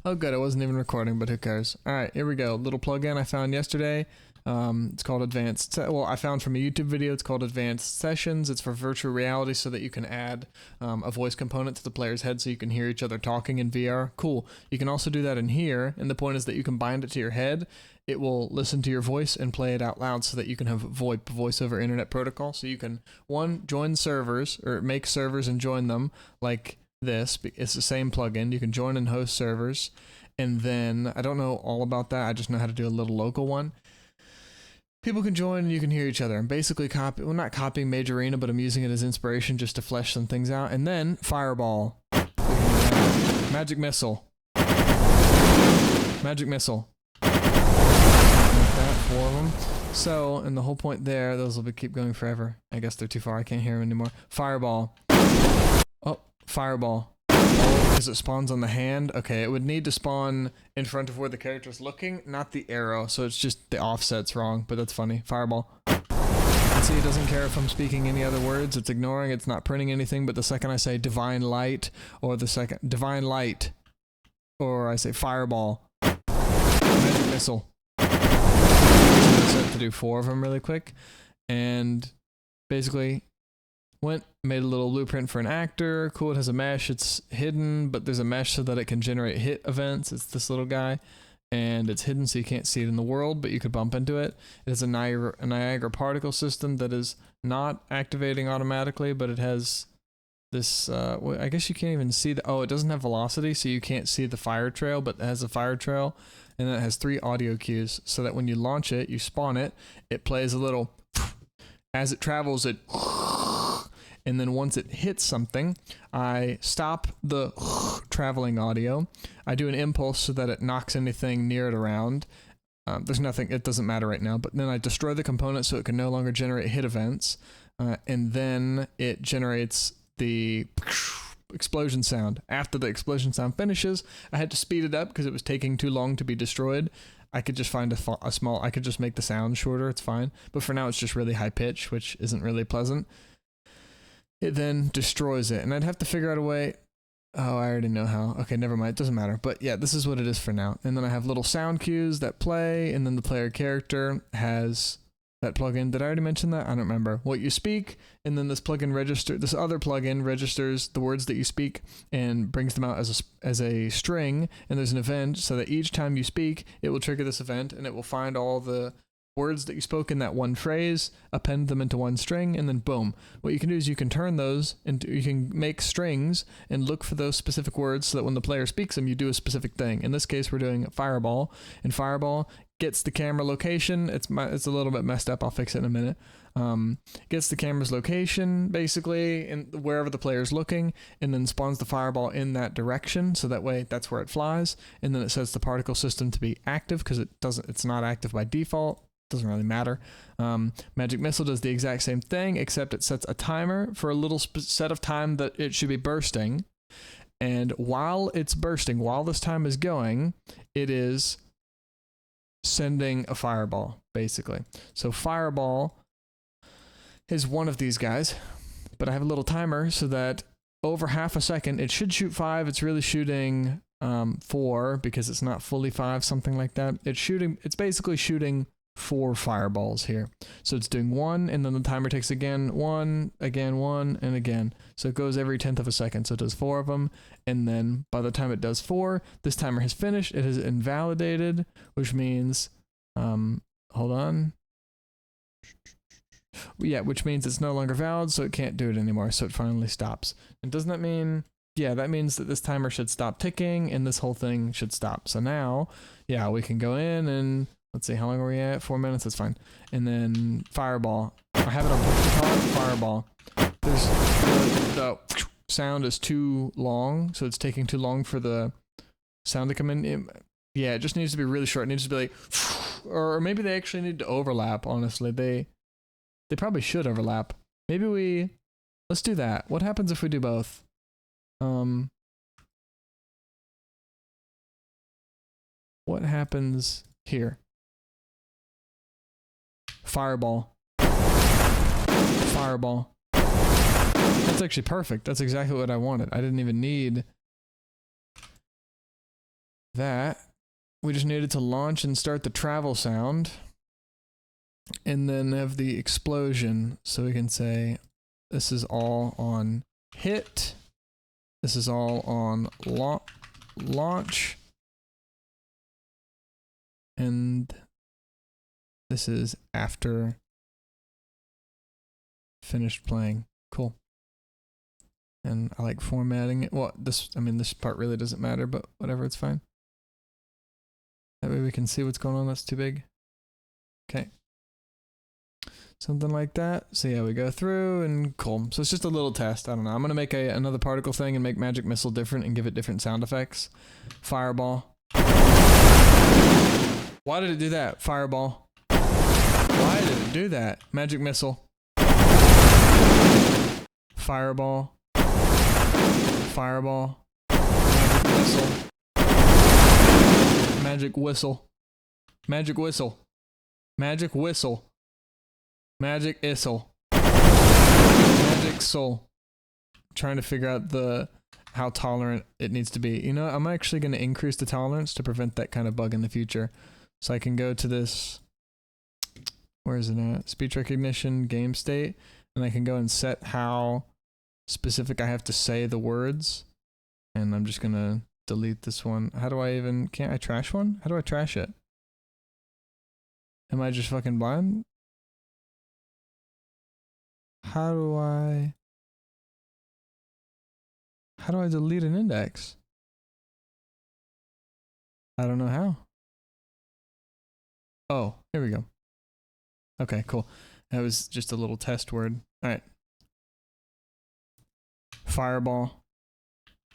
Oh good, I wasn't even recording, but who cares? Alright, here we go. Little plugin I found yesterday. It's called well, I found from a YouTube video. It's called Advanced Sessions. It's for virtual reality so that you can add a voice component to the player's head so you can hear each other talking in VR. Cool. You can also do that in here, and the point is that you can bind it to your head. It will listen to your voice and play it out loud so that you can have VoIP, voice over internet protocol. So you can, one, join servers, or make servers and join them like this. It's the same plugin. You can join and host servers. And then, I don't know all about that. I just know how to do a little local one. People can join and you can hear each other. I'm basically well, not copying Mage Arena, but I'm using it as inspiration just to flesh some things out. And then, Fireball. Magic Missile. Magic Missile. Like that, 4 of them. So, and the whole point there, those will keep going forever. I guess they're too far, I can't hear them anymore. Fireball. Oh, Fireball. Oh, because it spawns on the hand? Okay, it would need to spawn in front of where the character's looking, not the arrow, so it's just the offset's wrong, but that's funny. Fireball. And see, it doesn't care if I'm speaking any other words, it's ignoring, it's not printing anything, but the second I say Divine Light, or the second, Divine Light, or I say Fireball, Magic Missile. So I have to do 4 of them really quick, and basically, made a little blueprint for an actor. Cool, it has a mesh, it's hidden, but there's a mesh so that it can generate hit events. It's this little guy, and it's hidden so you can't see it in the world, but you could bump into it. It has a Niagara particle system that is not activating automatically, but it has this, well, I guess you can't even see oh, it doesn't have velocity, so you can't see the fire trail, but it has a fire trail, and then it has 3 audio cues, so that when you launch it, you spawn it, it plays a little, as it travels, it and then once it hits something, I stop the traveling audio. I do an impulse so that it knocks anything near it around. There's nothing, it doesn't matter right now, but then I destroy the component so it can no longer generate hit events. And then it generates the explosion sound. After the explosion sound finishes, I had to speed it up because it was taking too long to be destroyed. I could just find I could just make the sound shorter, it's fine. But for now it's just really high pitch, which isn't really pleasant. It then destroys it, and I'd have to figure out a way. Oh, I already know how. Okay, never mind, it doesn't matter. But yeah, this is what it is for now. And then I have little sound cues that play, and then the player character has that plugin. Did I already mention that? I don't remember. What you speak, and then this other plugin registers the words that you speak and brings them out as a string, and there's an event so that each time you speak, it will trigger this event, and it will find all the words that you spoke in that one phrase, append them into one string, and then boom. What you can do is you can turn those into, you can make strings and look for those specific words so that when the player speaks them, you do a specific thing. In this case, we're doing Fireball, and Fireball gets the camera location. It's a little bit messed up. I'll fix it in a minute. Gets the camera's location, basically, and wherever the player's looking, and then spawns the Fireball in that direction, so that way that's where it flies, and then it sets the particle system to be active, because it's not active by default. Doesn't really matter. Magic Missile does the exact same thing, except it sets a timer for a little set of time that it should be bursting. And while it's bursting, while this time is going, it is sending a Fireball, basically. So Fireball is one of these guys, but I have a little timer so that over half a second, it should shoot 5. It's really shooting 4 because it's not fully 5, something like that. It's basically shooting 4 fireballs here. So it's doing 1, and then the timer takes again 1, again 1, and again. So it goes every 10th of a second. So it does 4 of them, and then by the time it does 4, this timer has finished. It has invalidated, which means, hold on. Yeah, which means it's no longer valid, so it can't do it anymore. So it finally stops. And doesn't that mean, yeah, that means that this timer should stop ticking, and this whole thing should stop. So now, yeah, we can go in and let's see, how long are we at? 4 minutes, that's fine. And then Fireball. I have it on push to talk, Fireball. The sound is too long, so it's taking too long for the sound to come in. Yeah, it just needs to be really short. It needs to be like, or maybe they actually need to overlap, honestly. They probably should overlap. Maybe let's do that. What happens if we do both? What happens here? Fireball. Fireball. That's actually perfect. That's exactly what I wanted. I didn't even need that, we just needed to launch and start the travel sound. And then have the explosion. So we can say, this is all on hit. This is all on launch. And this is after finished playing. Cool. And I like formatting it. Well, this part really doesn't matter, but whatever, it's fine. That way we can see what's going on. That's too big. Okay. Something like that. So yeah, we go through and cool. So it's just a little test. I don't know. I'm going to make another particle thing and make Magic Missile different and give it different sound effects. Fireball. Why did it do that? Fireball. Why did it do that? Magic Missile. Fireball. Fireball. Magic Missile. Magic Whistle. Magic Whistle. Magic Whistle. Magic Issel. Magic Soul. I'm trying to figure out how tolerant it needs to be. You know, I'm actually going to increase the tolerance to prevent that kind of bug in the future. So I can go to this, where is it at? Speech recognition, game state, and I can go and set how specific I have to say the words. And I'm just going to delete this one. How do I even, can't I trash one? How do I trash it? Am I just fucking blind? How do I delete an index? I don't know how. Oh, here we go. Okay, cool. That was just a little test word. All right. Fireball.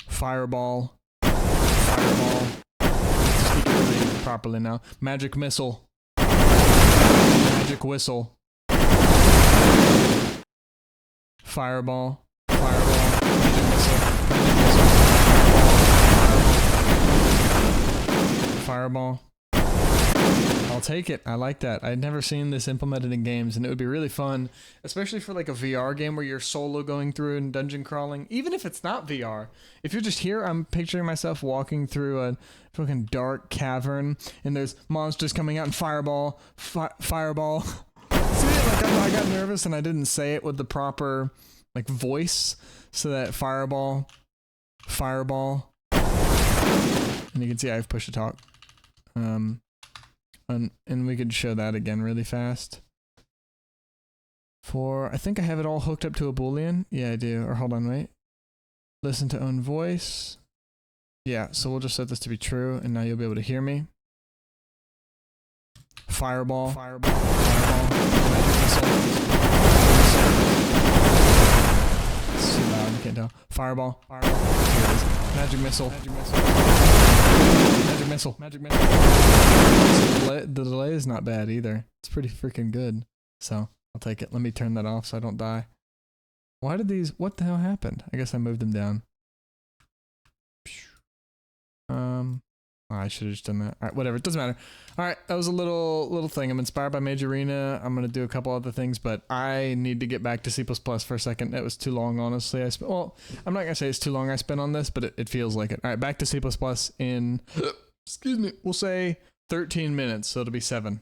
Fireball. Fireball. Speak it really properly now. Magic Missile. Magic Whistle. Fireball. Fireball. Magic Missile. Magic Missile. Fireball. I'll take it. I like that. I'd never seen this implemented in games, and it would be really fun, especially for like a VR game where you're solo going through and dungeon crawling. Even if it's not VR, if you're just here, I'm picturing myself walking through a fucking dark cavern, and there's monsters coming out and fireball, fireball. See, like I got nervous and I didn't say it with the proper like voice, so that fireball, fireball, and you can see I've pushed to talk. And we could show that again really fast. I think I have it all hooked up to a Boolean. Yeah, I do. Or hold on, wait. Listen to own voice. Yeah, so we'll just set this to be true, and now you'll be able to hear me. Fireball. Fireball. Fireball. Magic Missile. It's too loud, you can't tell. Fireball. Fireball. Here it is. Magic Missile. Magic Missile. Magic Missile. Magic Missile. The delay is not bad either. It's pretty freaking good. So, I'll take it. Let me turn that off so I don't die. Why did these... What the hell happened? I guess I moved them down. I should have just done that. Alright, whatever. It doesn't matter. Alright, that was a little thing. I'm inspired by Mage Arena. I'm going to do a couple other things, but I need to get back to C++ for a second. It was too long, honestly. Well, I'm not going to say it's too long I spent on this, but it feels like it. Alright, back to C++ in... excuse me. We'll say 13 minutes, so it'll be 7.